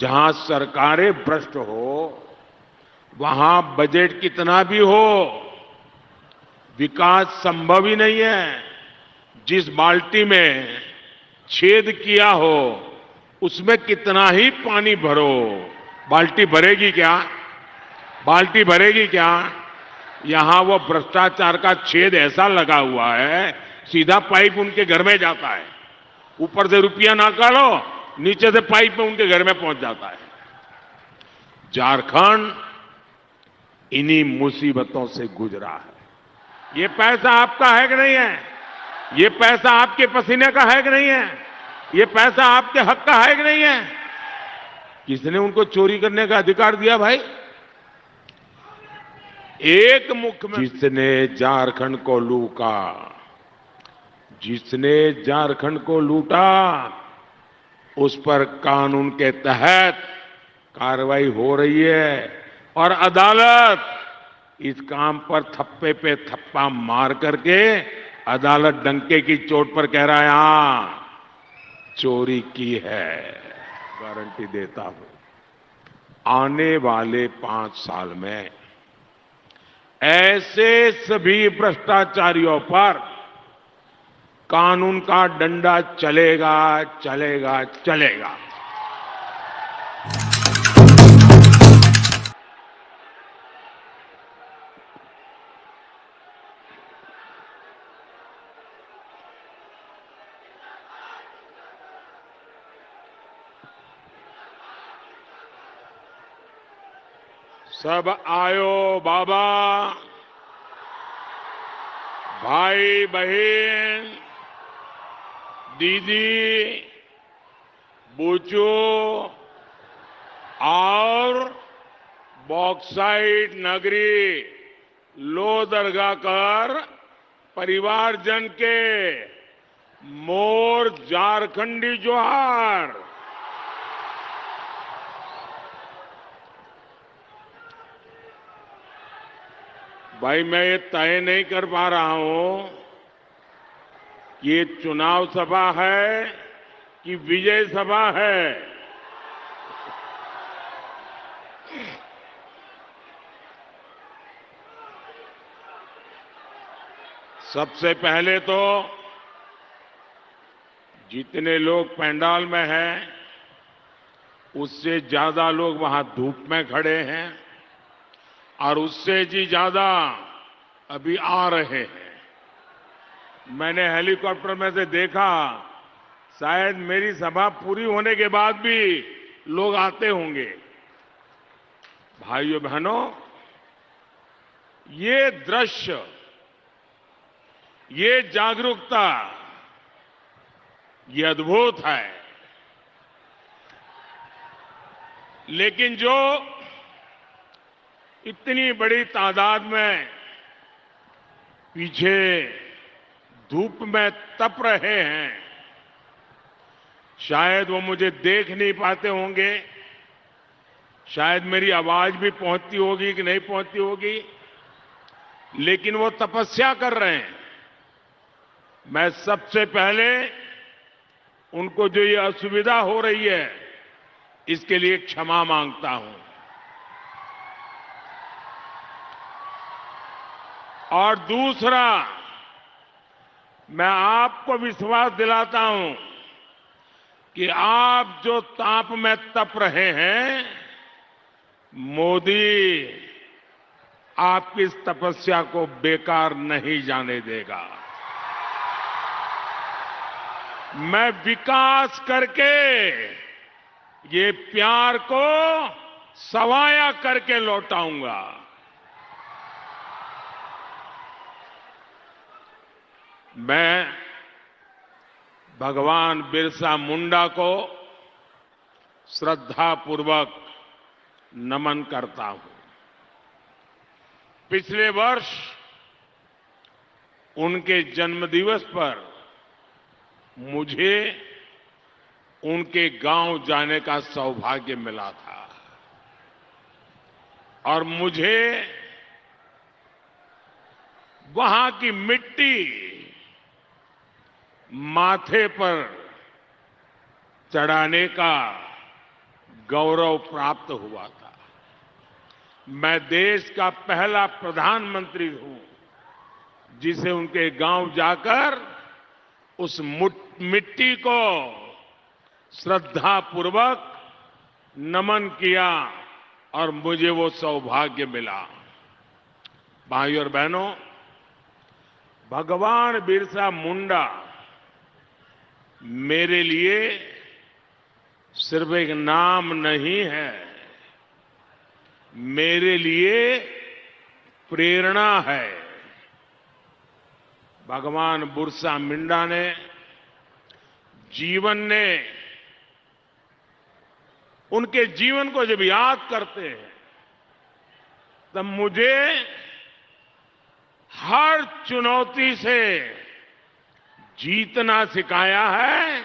जहां सरकारें भ्रष्ट हो, वहां बजट कितना भी हो, विकास संभव ही नहीं है। जिस बाल्टी में छेद किया हो, उसमें कितना ही पानी भरो, बाल्टी भरेगी क्या? बाल्टी भरेगी क्या? यहां वो भ्रष्टाचार का छेद ऐसा लगा हुआ है, सीधा पाइप उनके घर में जाता है। ऊपर से रुपया निकालो, नीचे से पाइप में उनके घर में पहुंच जाता है। झारखंड इन्हीं मुसीबतों से गुजरा है। ये पैसा आपका है कि नहीं है? ये पैसा आपके पसीने का है कि नहीं है? ये पैसा आपके हक का है कि नहीं है? किसने उनको चोरी करने का अधिकार दिया भाई? एक मुख्यमंत्री जिसने झारखंड को लूटा, जिसने झारखंड को लूटा, उस पर कानून के तहत कार्रवाई हो रही है और अदालत इस काम पर थप्पे पे थप्पा मार करके अदालत डंके की चोट पर कह रहा है हां, चोरी की है। गारंटी देता हूं, आने वाले 5 साल में ऐसे सभी भ्रष्टाचारियों पर कानून का डंडा चलेगा, चलेगा, चलेगा। सब आयो बाबा, भाई बहन, दीदी, बूचू और बॉक्साइट नगरी लो दरगाह कर परिवारजन के मोर झारखंडी जोहार। भाई मैं ये तय नहीं कर पा रहा हूं कि ये चुनाव सभा है कि विजय सभा है। सबसे पहले तो जितने लोग पंडाल में हैं, उससे ज्यादा लोग वहां धूप में खड़े हैं और उससे जी ज्यादा अभी आ रहे हैं। मैंने हेलीकॉप्टर में से देखा, शायद मेरी सभा पूरी होने के बाद भी लोग आते होंगे। भाइयों बहनों, ये दृश्य, ये जागरूकता, ये अद्भुत है। लेकिन जो इतनी बड़ी तादाद में पीछे धूप में तप रहे हैं, शायद वो मुझे देख नहीं पाते होंगे, शायद मेरी आवाज भी पहुंचती होगी कि नहीं पहुंचती होगी, लेकिन वो तपस्या कर रहे हैं। मैं सबसे पहले उनको जो ये असुविधा हो रही है, इसके लिए क्षमा मांगता हूं। और दूसरा, मैं आपको विश्वास दिलाता हूं कि आप जो ताप में तप रहे हैं, मोदी आपकी इस तपस्या को बेकार नहीं जाने देगा। मैं विकास करके ये प्यार को सवाया करके लौटाऊंगा। मैं भगवान बिरसा मुंडा को श्रद्धापूर्वक नमन करता हूं। पिछले वर्ष उनके जन्मदिवस पर मुझे उनके गांव जाने का सौभाग्य मिला था और मुझे वहां की मिट्टी माथे पर चढ़ाने का गौरव प्राप्त हुआ था। मैं देश का पहला प्रधानमंत्री हूं जिसे उनके गांव जाकर उस मिट्टी को श्रद्धापूर्वक नमन किया और मुझे वो सौभाग्य मिला। भाइयों और बहनों, भगवान बिरसा मुंडा मेरे लिए सिर्फ एक नाम नहीं है, मेरे लिए प्रेरणा है। भगवान बिरसा मुंडा ने उनके जीवन को जब याद करते हैं तब मुझे हर चुनौती से जीतना सिखाया है,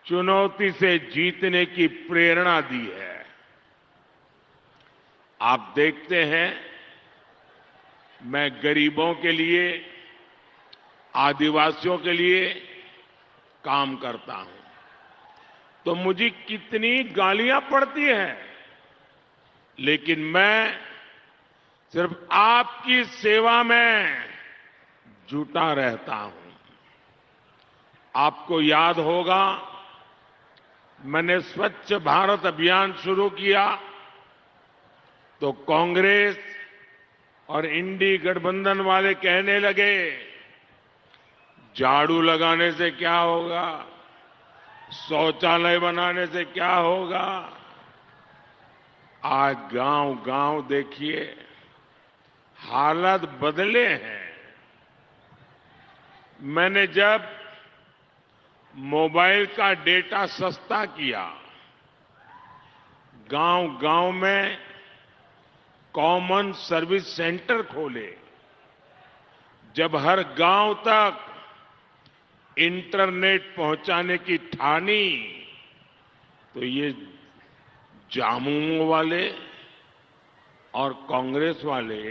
चुनौती से जीतने की प्रेरणा दी है। आप देखते हैं, मैं गरीबों के लिए, आदिवासियों के लिए काम करता हूं तो मुझे कितनी गालियां पड़ती हैं, लेकिन मैं सिर्फ आपकी सेवा में जुटा रहता हूं। आपको याद होगा, मैंने स्वच्छ भारत अभियान शुरू किया तो कांग्रेस और इंडी गठबंधन वाले कहने लगे, झाड़ू लगाने से क्या होगा, शौचालय बनाने से क्या होगा। आज गांव-गांव देखिए, हालात बदले हैं। मैंने जब मोबाइल का डेटा सस्ता किया, गांव-गांव में कॉमन सर्विस सेंटर खोले, जब हर गांव तक इंटरनेट पहुंचाने की ठानी, तो ये जामुन वाले और कांग्रेस वाले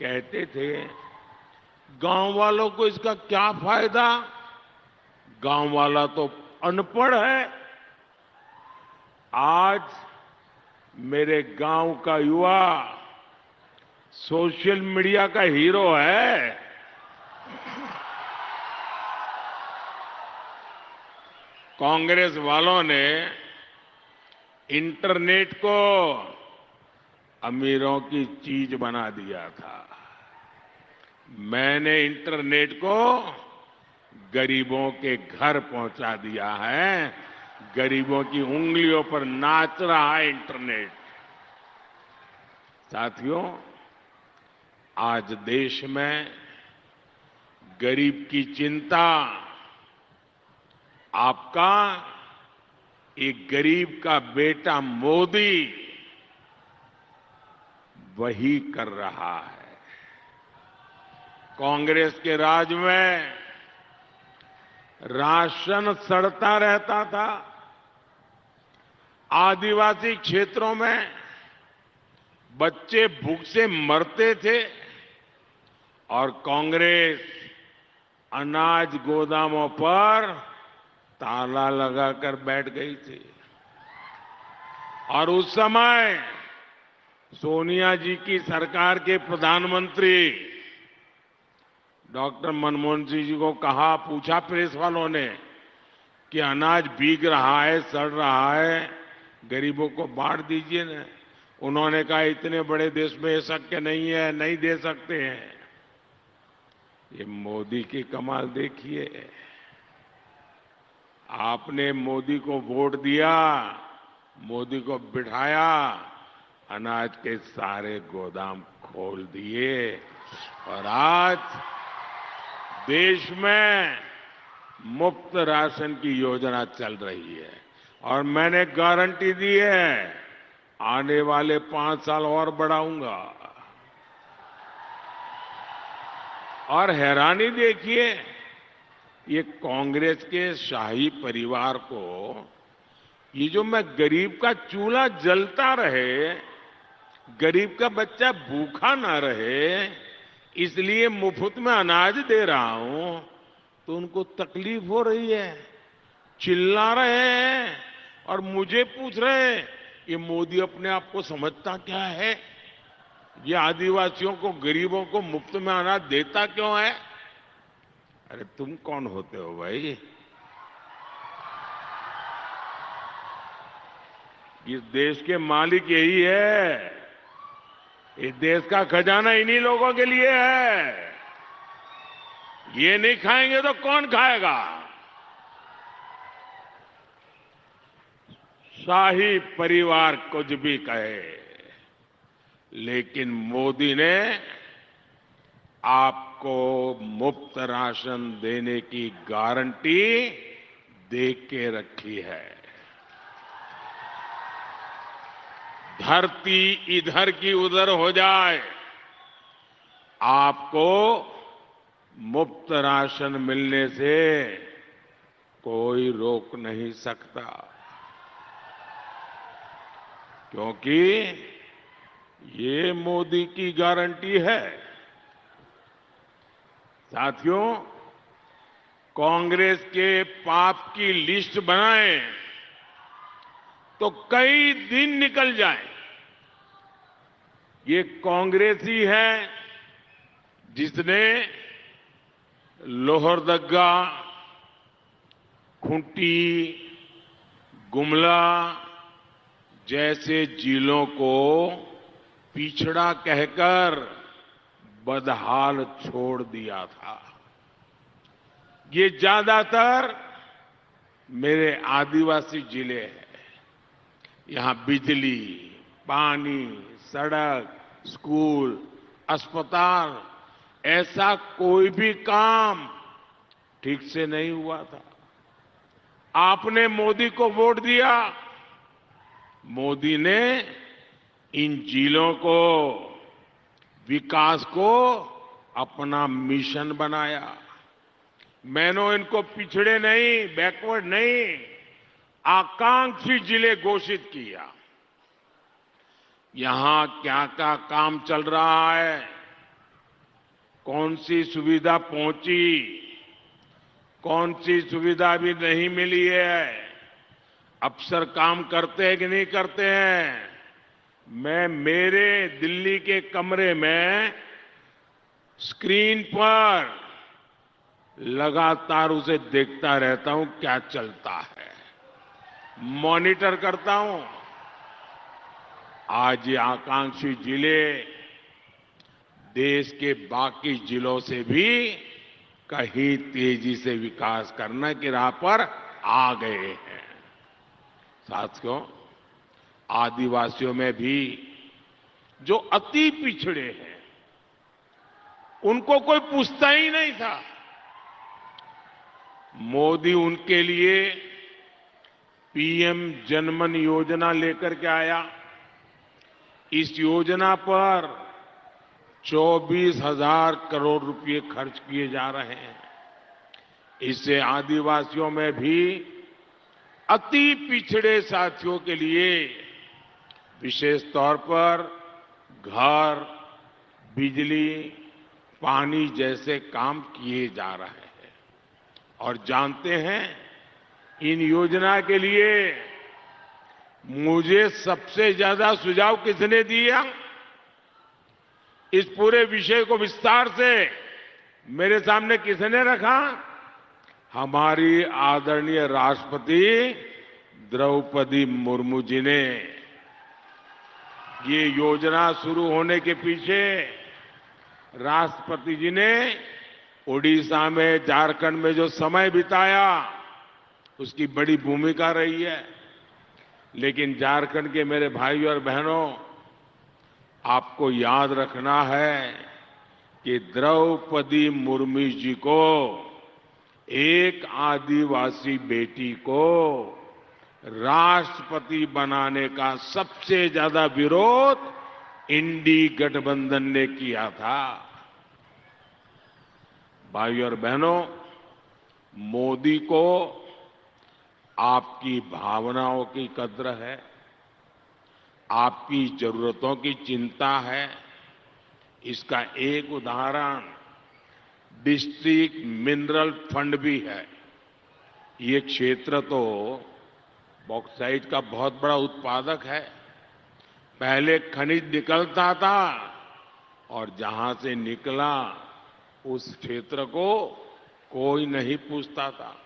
कहते थे, गांव वालों को इसका क्या फायदा, गांव वाला तो अनपढ़ है। आज मेरे गांव का युवा सोशल मीडिया का हीरो है। कांग्रेस वालों ने इंटरनेट को अमीरों की चीज बना दिया था, मैंने इंटरनेट को गरीबों के घर पहुंचा दिया है। गरीबों की उंगलियों पर नाच रहा है इंटरनेट। साथियों, आज देश में गरीब की चिंता आपका एक गरीब का बेटा मोदी वही कर रहा है। कांग्रेस के राज में राशन सड़ता रहता था, आदिवासी क्षेत्रों में बच्चे भूख से मरते थे और कांग्रेस अनाज गोदामों पर ताला लगाकर बैठ गई थी। और उस समय सोनिया जी की सरकार के प्रधानमंत्री डॉक्टर मनमोहन सिंह जी को कहा, पूछा प्रेस वालों ने कि अनाज भीग रहा है, सड़ रहा है, गरीबों को बांट दीजिए ना। उन्होंने कहा, इतने बड़े देश में ये शक्य नहीं है, नहीं दे सकते हैं। ये मोदी की कमाल देखिए, आपने मोदी को वोट दिया, मोदी को बिठाया, अनाज के सारे गोदाम खोल दिए और आज देश में मुफ्त राशन की योजना चल रही है। और मैंने गारंटी दी है, आने वाले 5 साल और बढ़ाऊंगा। और हैरानी देखिए, ये कांग्रेस के शाही परिवार को, ये जो मैं गरीब का चूल्हा जलता रहे, गरीब का बच्चा भूखा ना रहे, इसलिए मुफ्त में अनाज दे रहा हूं, तो उनको तकलीफ हो रही है, चिल्ला रहे हैं और मुझे पूछ रहे हैं कि मोदी अपने आप को समझता क्या है, ये आदिवासियों को, गरीबों को मुफ्त में अनाज देता क्यों है? अरे तुम कौन होते हो भाई? इस देश के मालिक यही है। इस देश का खजाना इन्हीं लोगों के लिए है। ये नहीं खाएंगे तो कौन खाएगा? शाही परिवार कुछ भी कहे, लेकिन मोदी ने आपको मुफ्त राशन देने की गारंटी दे के रखी है। धरती इधर की उधर हो जाए, आपको मुफ्त राशन मिलने से कोई रोक नहीं सकता, क्योंकि ये मोदी की गारंटी है। साथियों, कांग्रेस के पाप की लिस्ट बनाएं तो कई दिन निकल जाए। ये कांग्रेस ही है जिसने लोहरदगा, खूंटी, गुमला जैसे जिलों को पिछड़ा कहकर बदहाल छोड़ दिया था। ये ज्यादातर मेरे आदिवासी जिले हैं। यहां बिजली, पानी, सड़क, स्कूल, अस्पताल, ऐसा कोई भी काम ठीक से नहीं हुआ था। आपने मोदी को वोट दिया। मोदी ने इन जिलों को, विकास को अपना मिशन बनाया। मैंने इनको पिछड़े नहीं, बैकवर्ड नहीं, आकांक्षी जिले घोषित किया। यहां क्या क्या काम चल रहा है, कौन सी सुविधा पहुंची, कौन सी सुविधा भी नहीं मिली है, अफसर काम करते हैं कि नहीं करते हैं। मैं मेरे दिल्ली के कमरे में स्क्रीन पर लगातार उसे देखता रहता हूं, क्या चलता है, मॉनिटर करता हूं। आज ये आकांक्षी जिले देश के बाकी जिलों से भी कहीं तेजी से विकास करने की राह पर आ गए हैं। साथियों, आदिवासियों में भी जो अति पिछड़े हैं, उनको कोई पूछता ही नहीं था। मोदी उनके लिए पीएम जनमन योजना लेकर के आया। इस योजना पर 24,000 करोड़ रुपए खर्च किए जा रहे हैं। इससे आदिवासियों में भी अति पिछड़े साथियों के लिए विशेष तौर पर घर, बिजली, पानी जैसे काम किए जा रहे हैं। और जानते हैं, इन योजना के लिए मुझे सबसे ज्यादा सुझाव किसने दिया? इस पूरे विषय को विस्तार से मेरे सामने किसने रखा? हमारी आदरणीय राष्ट्रपति द्रौपदी मुर्मू जी ने। ये योजना शुरू होने के पीछे राष्ट्रपति जी ने ओडिशा में, झारखंड में जो समय बिताया, उसकी बड़ी भूमिका रही है। लेकिन झारखंड के मेरे भाइयों और बहनों, आपको याद रखना है कि द्रौपदी मुर्मू जी को, एक आदिवासी बेटी को राष्ट्रपति बनाने का सबसे ज्यादा विरोध इंडी गठबंधन ने किया था। भाइयों और बहनों, मोदी को आपकी भावनाओं की कद्र है, आपकी जरूरतों की चिंता है। इसका एक उदाहरण डिस्ट्रिक्ट मिनरल फंड भी है। ये क्षेत्र तो बॉक्साइट का बहुत बड़ा उत्पादक है। पहले खनिज निकलता था और जहां से निकला उस क्षेत्र को कोई नहीं पूछता था।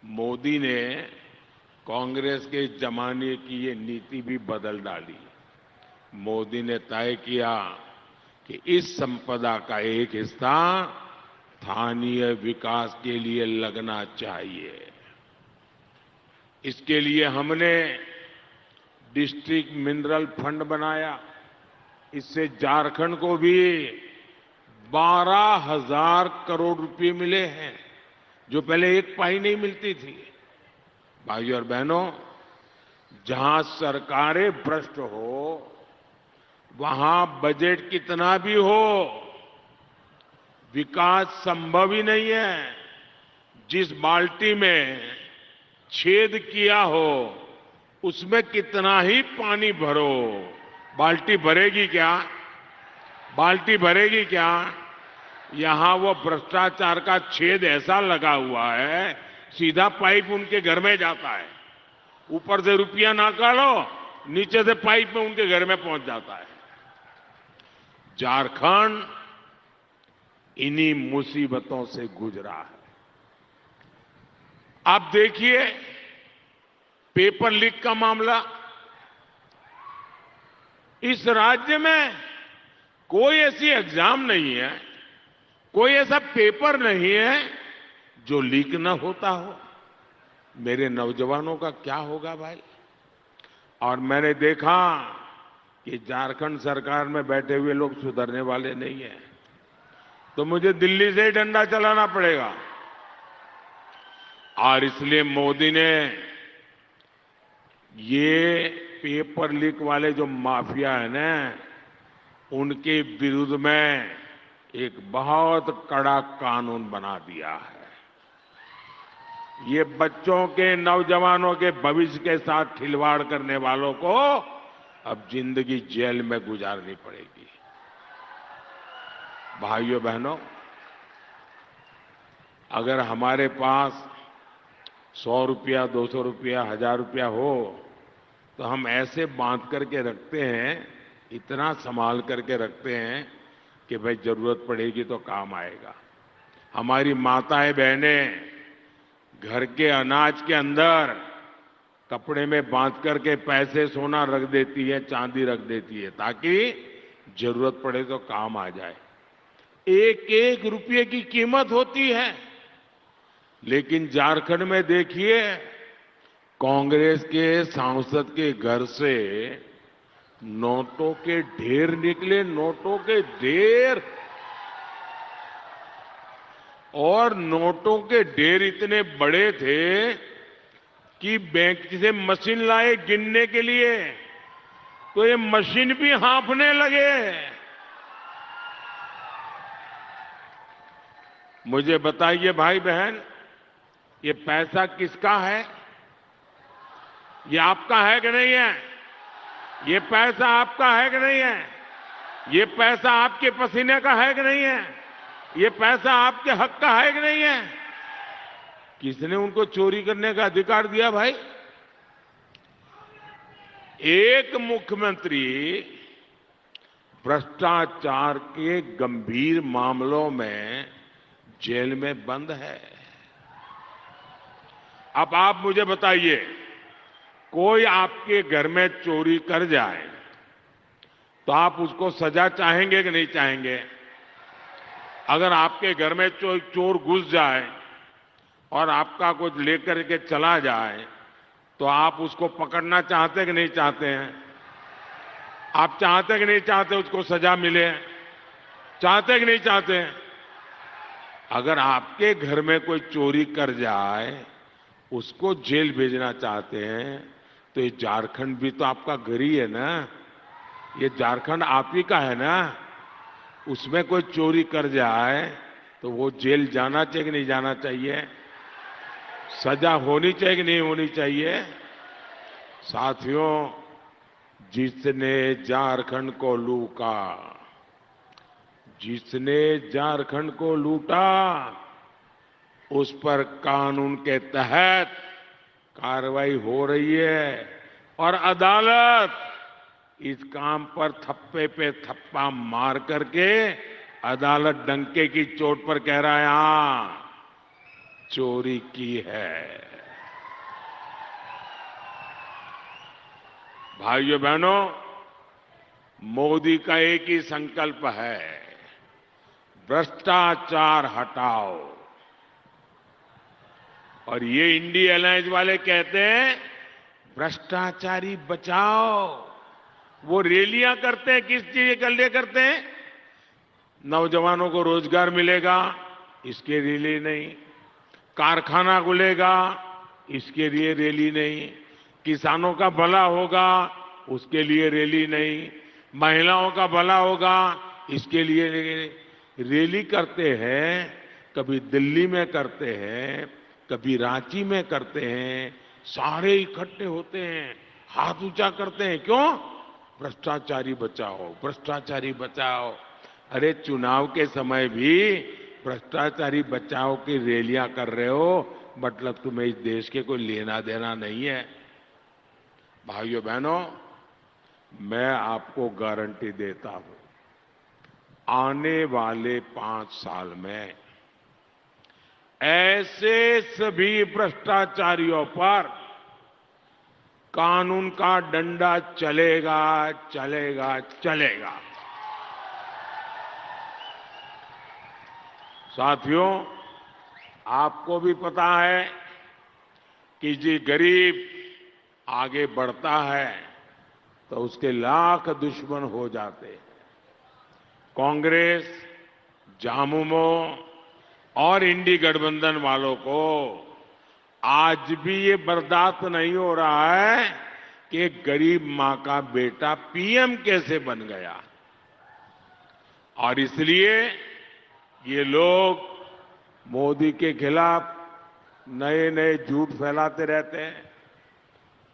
मोदी ने कांग्रेस के जमाने की ये नीति भी बदल डाली। मोदी ने तय किया कि इस संपदा का एक हिस्सा स्थानीय विकास के लिए लगना चाहिए। इसके लिए हमने डिस्ट्रिक्ट मिनरल फंड बनाया। इससे झारखंड को भी 12,000 करोड़ रुपए मिले हैं, जो पहले एक पाई नहीं मिलती थी। भाइयों और बहनों, जहां सरकारें भ्रष्ट हो वहां बजट कितना भी हो, विकास संभव ही नहीं है। जिस बाल्टी में छेद किया हो उसमें कितना ही पानी भरो, बाल्टी भरेगी क्या? बाल्टी भरेगी क्या? यहां वो भ्रष्टाचार का छेद ऐसा लगा हुआ है, सीधा पाइप उनके घर में जाता है। ऊपर से रुपया ना काढ़ो, नीचे से पाइप में उनके घर में पहुंच जाता है। झारखंड इन्हीं मुसीबतों से गुजरा है। आप देखिए पेपर लीक का मामला। इस राज्य में कोई ऐसी एग्जाम नहीं है, कोई ऐसा पेपर नहीं है जो लीक न होता हो। मेरे नौजवानों का क्या होगा भाई? और मैंने देखा कि झारखंड सरकार में बैठे हुए लोग सुधरने वाले नहीं हैं, तो मुझे दिल्ली से ही डंडा चलाना पड़ेगा। और इसलिए मोदी ने ये पेपर लीक वाले जो माफिया है ना, उनके विरुद्ध में एक बहुत कड़ा कानून बना दिया है। ये बच्चों के, नौजवानों के भविष्य के साथ खिलवाड़ करने वालों को अब जिंदगी जेल में गुजारनी पड़ेगी। भाइयों बहनों, अगर हमारे पास 100 रुपया, 200 रुपया, 1000 रुपया हो तो हम ऐसे बांध करके रखते हैं, इतना संभाल करके रखते हैं कि भाई जरूरत पड़ेगी तो काम आएगा। हमारी माताएं बहनें घर के अनाज के अंदर कपड़े में बांध करके पैसे, सोना रख देती है, चांदी रख देती है, ताकि जरूरत पड़े तो काम आ जाए। एक एक रुपये की कीमत होती है। लेकिन झारखंड में देखिए, कांग्रेस के सांसद के घर से नोटों के ढेर निकले, नोटों के ढेर। और नोटों के ढेर इतने बड़े थे कि बैंक से मशीन लाए गिनने के लिए, तो ये मशीन भी हाँफने लगे। मुझे बताइए भाई बहन, ये पैसा किसका है? ये आपका है कि नहीं है? ये पैसा आपका है कि नहीं है? ये पैसा आपके पसीने का है कि नहीं है? ये पैसा आपके हक का है कि नहीं है? किसने उनको चोरी करने का अधिकार दिया भाई? एक मुख्यमंत्री भ्रष्टाचार के गंभीर मामलों में जेल में बंद है। अब आप मुझे बताइए, कोई आपके घर में चोरी कर जाए तो आप उसको सजा चाहेंगे कि नहीं चाहेंगे? अगर आपके घर में चोर घुस जाए और आपका कुछ लेकर के चला जाए तो आप उसको पकड़ना चाहते कि नहीं चाहते हैं? आप चाहते कि नहीं चाहते उसको सजा मिले? चाहते कि नहीं चाहते? अगर आपके घर में कोई चोरी कर जाए, उसको जेल भेजना चाहते हैं, तो ये झारखंड भी तो आपका घर ही है ना। ये झारखंड आप ही का है ना। उसमें कोई चोरी कर जाए तो वो जेल जाना चाहिए कि नहीं जाना चाहिए? सजा होनी चाहिए कि नहीं होनी चाहिए? साथियों, जिसने झारखंड को लूटा, जिसने झारखंड को लूटा, उस पर कानून के तहत कार्रवाई हो रही है और अदालत इस काम पर थप्पे पे थप्पा मार करके अदालत डंके की चोट पर कह रहा है हां चोरी की है। भाइयों बहनों, मोदी का एक ही संकल्प है, भ्रष्टाचार हटाओ। और ये इंडी अलायंस वाले कहते हैं भ्रष्टाचारी बचाओ। वो रैलियां करते हैं, किस चीज के लिए करते हैं? नौजवानों को रोजगार मिलेगा, इसके रैली नहीं। कारखाना खुलेगा, इसके लिए रैली नहीं। किसानों का भला होगा, उसके लिए रैली नहीं। महिलाओं का भला होगा, इसके लिए रैली करते हैं। कभी दिल्ली में करते हैं, कभी रांची में करते हैं। सारे इकट्ठे होते हैं, हाथ ऊंचा करते हैं। क्यों? भ्रष्टाचारी बचाओ, भ्रष्टाचारी बचाओ। अरे चुनाव के समय भी भ्रष्टाचारी बचाओ की रैलियां कर रहे हो, मतलब तुम्हें इस देश के कोई लेना देना नहीं है। भाइयों बहनों, मैं आपको गारंटी देता हूं, आने वाले 5 साल में ऐसे सभी भ्रष्टाचारियों पर कानून का डंडा चलेगा, चलेगा, चलेगा। साथियों, आपको भी पता है कि जी गरीब आगे बढ़ता है तो उसके लाख दुश्मन हो जाते हैं। कांग्रेस, झामुमो और इंडी गठबंधन वालों को आज भी ये बर्दाश्त नहीं हो रहा है कि एक गरीब मां का बेटा पीएम कैसे बन गया। और इसलिए ये लोग मोदी के खिलाफ नए नए झूठ फैलाते रहते हैं।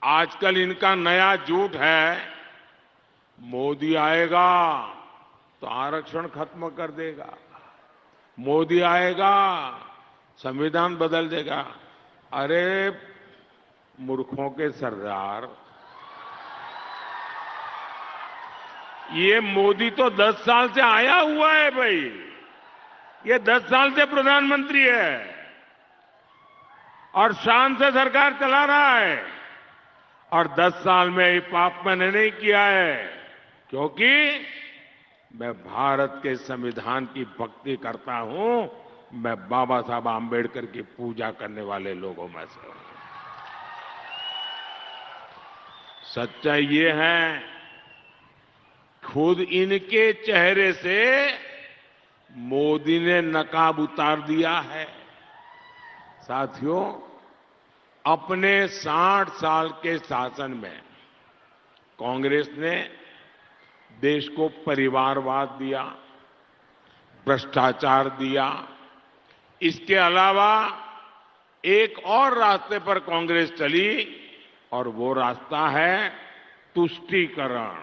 आजकल इनका नया झूठ है, मोदी आएगा तो आरक्षण खत्म कर देगा, मोदी आएगा संविधान बदल देगा। अरे मूर्खों के सरदार, ये मोदी तो 10 साल से आया हुआ है भाई। ये 10 साल से प्रधानमंत्री है और शान से सरकार चला रहा है। और 10 साल में ये पाप मैंने नहीं किया है, क्योंकि मैं भारत के संविधान की भक्ति करता हूं। मैं बाबा साहब आंबेडकर की पूजा करने वाले लोगों में से हूं। सच्चाई ये है, खुद इनके चेहरे से मोदी ने नकाब उतार दिया है। साथियों, अपने 60 साल के शासन में कांग्रेस ने देश को परिवारवाद दिया, भ्रष्टाचार दिया। इसके अलावा एक और रास्ते पर कांग्रेस चली और वो रास्ता है तुष्टीकरण,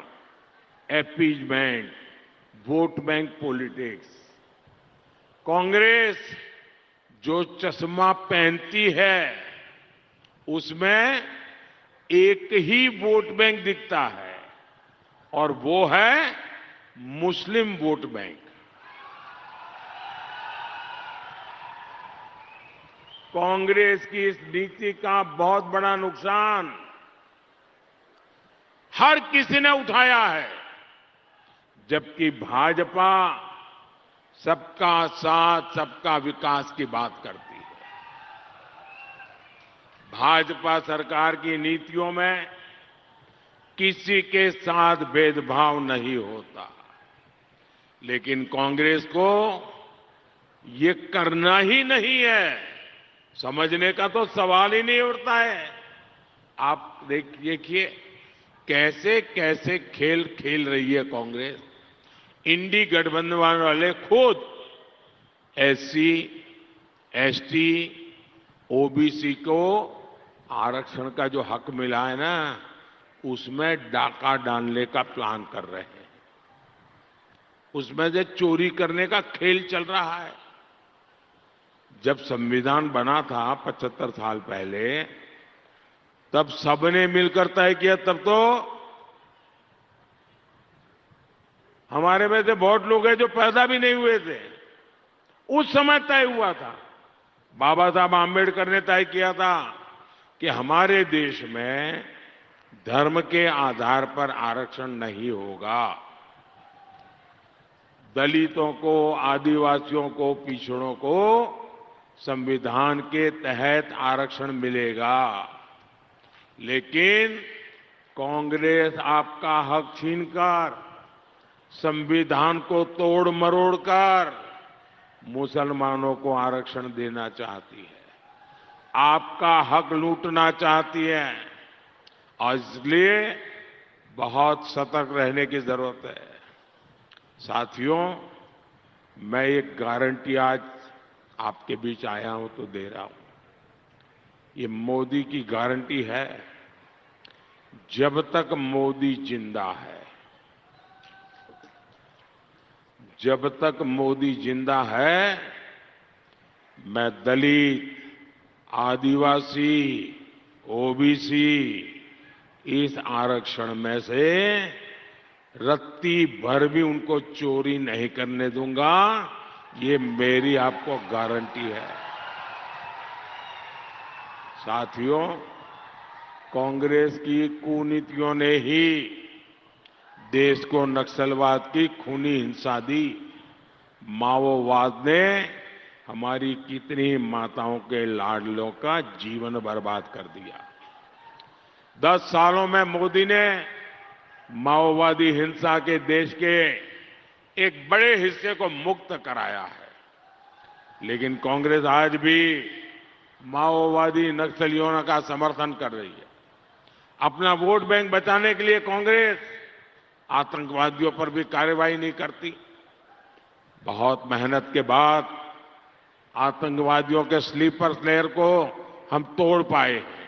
appeasement, vote bank politics. Congress जो चश्मा पहनती है उसमें एक ही वोट बैंक दिखता है और वो है मुस्लिम वोट बैंक। कांग्रेस की इस नीति का बहुत बड़ा नुकसान हर किसी ने उठाया है, जबकि भाजपा सबका साथ सबका विकास की बात करती है। भाजपा सरकार की नीतियों में किसी के साथ भेदभाव नहीं होता, लेकिन कांग्रेस को ये करना ही नहीं है। समझने का तो सवाल ही नहीं उठता है। आप देखिए कैसे कैसे खेल खेल रही है कांग्रेस। इंडी गठबंधन वाले खुद एससी, एसटी, ओबीसी को आरक्षण का जो हक मिला है ना, उसमें डाका डालने का प्लान कर रहे हैं। उसमें से चोरी करने का खेल चल रहा है। जब संविधान बना था 75 साल पहले, तब सबने मिलकर तय किया, तब तो हमारे में से बहुत लोग हैं जो पैदा भी नहीं हुए थे, उस समय तय हुआ था। बाबा साहब आम्बेडकर ने तय किया था कि हमारे देश में धर्म के आधार पर आरक्षण नहीं होगा। दलितों को, आदिवासियों को, पिछड़ों को संविधान के तहत आरक्षण मिलेगा। लेकिन कांग्रेस आपका हक छीनकर, संविधान को तोड़ मरोड़ कर मुसलमानों को आरक्षण देना चाहती है, आपका हक लूटना चाहती है, और इसलिए बहुत सतर्क रहने की जरूरत है। साथियों, मैं एक गारंटी आज आपके बीच आया हूं तो दे रहा हूं। ये मोदी की गारंटी है, जब तक मोदी जिंदा है, जब तक मोदी जिंदा है, मैं दलित, आदिवासी, ओबीसी इस आरक्षण में से रत्ती भर भी उनको चोरी नहीं करने दूंगा। ये मेरी आपको गारंटी है। साथियों, कांग्रेस की कुनीतियों ने ही देश को नक्सलवाद की खूनी हिंसा दी। माओवाद ने हमारी कितनी माताओं के लाडलों का जीवन बर्बाद कर दिया। 10 सालों में मोदी ने माओवादी हिंसा के देश के एक बड़े हिस्से को मुक्त कराया है। लेकिन कांग्रेस आज भी माओवादी नक्सलियों का समर्थन कर रही है। अपना वोट बैंक बचाने के लिए कांग्रेस आतंकवादियों पर भी कार्रवाई नहीं करती। बहुत मेहनत के बाद आतंकवादियों के स्लीपर सेल को हम तोड़ पाए हैं,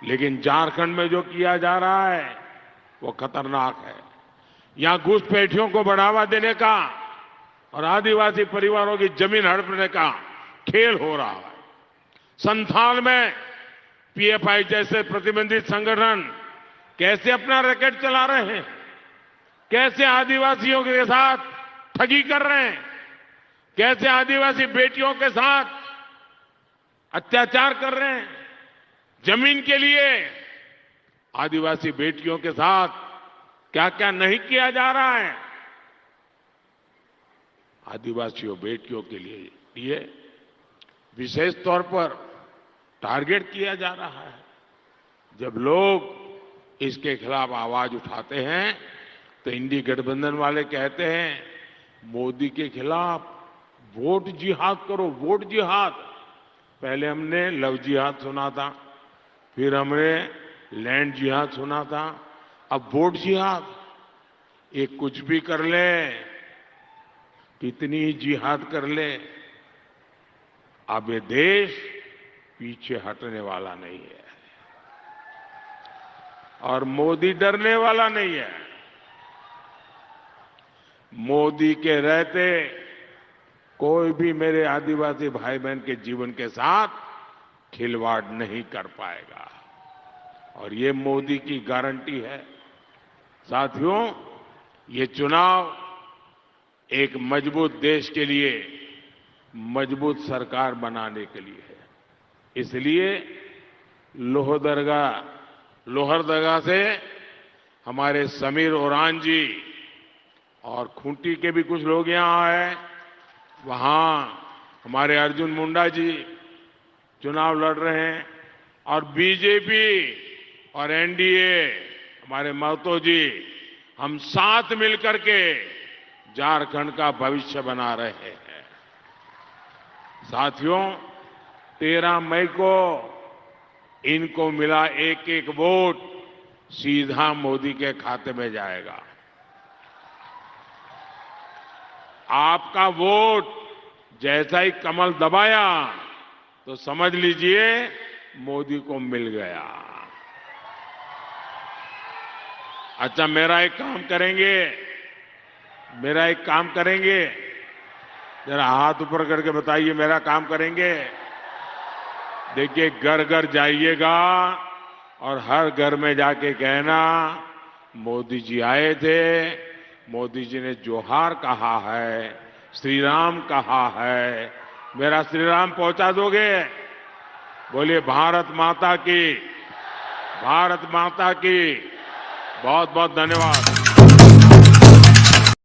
लेकिन झारखंड में जो किया जा रहा है वो खतरनाक है। यहां घुसपैठियों को बढ़ावा देने का और आदिवासी परिवारों की जमीन हड़पने का खेल हो रहा है। संथाल में पीएफआई जैसे प्रतिबंधित संगठन कैसे अपना रैकेट चला रहे हैं, कैसे आदिवासियों के साथ ठगी कर रहे हैं, कैसे आदिवासी बेटियों के साथ अत्याचार कर रहे हैं। जमीन के लिए आदिवासी बेटियों के साथ क्या क्या नहीं किया जा रहा है। आदिवासियों बेटियों के लिए विशेष तौर पर टारगेट किया जा रहा है। जब लोग इसके खिलाफ आवाज उठाते हैं तो इंडी गठबंधन वाले कहते हैं मोदी के खिलाफ वोट जिहाद करो, वोट जिहाद। पहले हमने लव जिहाद सुना था, फिर हमने लैंड जिहाद सुना था, अब वोट जिहाद। ये कुछ भी कर ले, कितनी जिहाद कर ले, अब ये देश पीछे हटने वाला नहीं है और मोदी डरने वाला नहीं है। मोदी के रहते कोई भी मेरे आदिवासी भाई बहन के जीवन के साथ खिलवाड़ नहीं कर पाएगा, और ये मोदी की गारंटी है। साथियों, ये चुनाव एक मजबूत देश के लिए, मजबूत सरकार बनाने के लिए है। इसलिए लोहरदगा से हमारे समीर ओरान जी और खूंटी के भी कुछ लोग यहां आए, वहां हमारे अर्जुन मुंडा जी चुनाव लड़ रहे हैं, और बीजेपी और एनडीए हमारे महतो जी, हम साथ मिलकर के झारखंड का भविष्य बना रहे हैं। साथियों, 13 मई को इनको मिला एक एक वोट सीधा मोदी के खाते में जाएगा। आपका वोट जैसा ही कमल दबाया तो समझ लीजिए मोदी को मिल गया। अच्छा, मेरा एक काम करेंगे, जरा हाथ ऊपर करके बताइए, मेरा काम करेंगे। देखिए, घर घर जाइएगा और हर घर में जाके कहना मोदी जी आए थे, मोदी जी ने जोहार कहा है, श्री राम कहा है, मेरा श्री राम पहुंचा दोगे? बोलिए भारत माता की, भारत माता की। बहुत बहुत धन्यवाद।